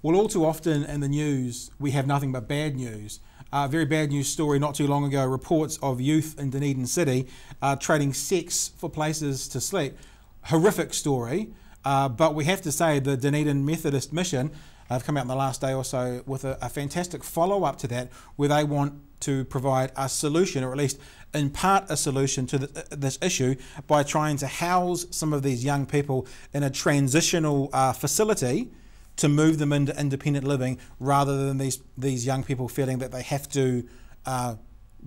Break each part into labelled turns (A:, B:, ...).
A: Well, all too often in the news, we have nothing but bad news. A very bad news story not too long ago, reports of youth in Dunedin City trading sex for places to sleep. Horrific story, but we have to say the Dunedin Methodist Mission have come out in the last day or so with a fantastic follow-up to that, where they want to provide a solution, or at least in part a solution to this issue, by trying to house some of these young people in a transitional facility to move them into independent living, rather than these young people feeling that they have to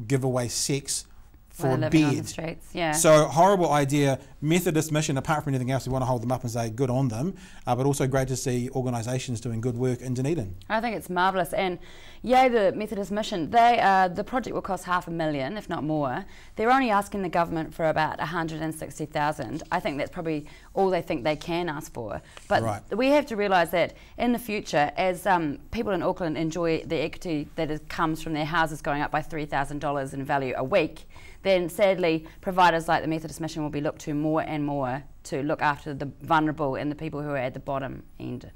A: give away sex for a
B: living on the
A: bed.
B: streets, yeah.
A: So horrible idea. Methodist Mission, apart from anything else, we want to hold them up and say good on them, but also great to see organisations doing good work in Dunedin.
B: I think it's marvellous, and yay the Methodist Mission. The project will cost $500,000, if not more. They're only asking the government for about $160,000. I think that's probably all they think they can ask for. But
A: right.
B: We have to realise that in the future, as people in Auckland enjoy the equity that comes from their houses going up by $3,000 in value a week, then sadly providers like the Methodist Mission will be looked to more and more to look after the vulnerable and the people who are at the bottom end.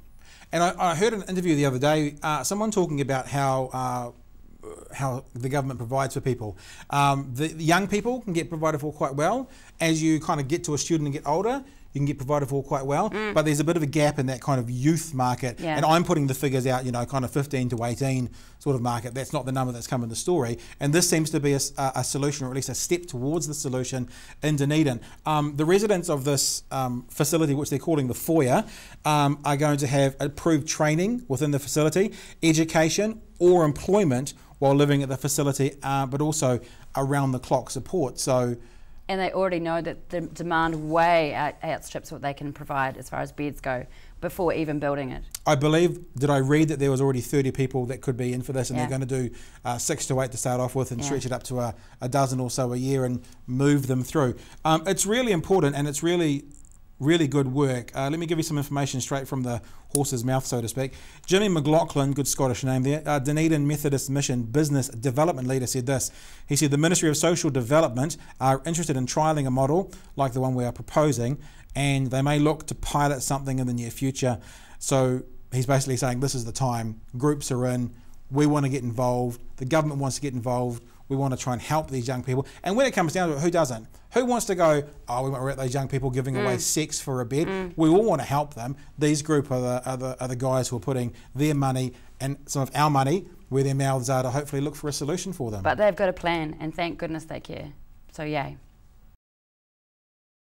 A: And I heard an interview the other day, someone talking about how the government provides for people. The young people can get provided for quite well. As you kind of get to a student and get older, you can get provided for quite well, but there's a bit of a gap in that kind of youth market. Yeah. And I'm putting the figures out, you know, kind of 15 to 18 sort of market. That's not the number that's come in the story. And this seems to be a solution, or at least a step towards the solution in Dunedin. The residents of this facility, which they're calling the foyer, are going to have approved training within the facility, education or employment while living at the facility, but also around the clock support.
B: And they already know that the demand way outstrips what they can provide as far as beds go before even building it.
A: I believe, did I read that there was already 30 people that could be in for this, and they're going to do 6 to 8 to start off with, and stretch it up to a dozen or so a year and move them through. It's really important, and it's really good work. Let me give you some information straight from the horse's mouth, so to speak. Jimmy McLaughlin, good Scottish name there, Dunedin Methodist Mission Business Development Leader, said this. He said the Ministry of Social Development are interested in trialling a model like the one we are proposing, and they may look to pilot something in the near future. So he's basically saying this is the time. Groups are in. We want to get involved. The government wants to get involved. We want to try and help these young people. And when it comes down to it, who doesn't? Who wants to go, oh, we want to let those young people giving away sex for a bed? We all want to help them. These group are the guys who are putting their money and some of our money where their mouths are to hopefully look for a solution for them.
B: But they've got a plan, and thank goodness they care. So yay.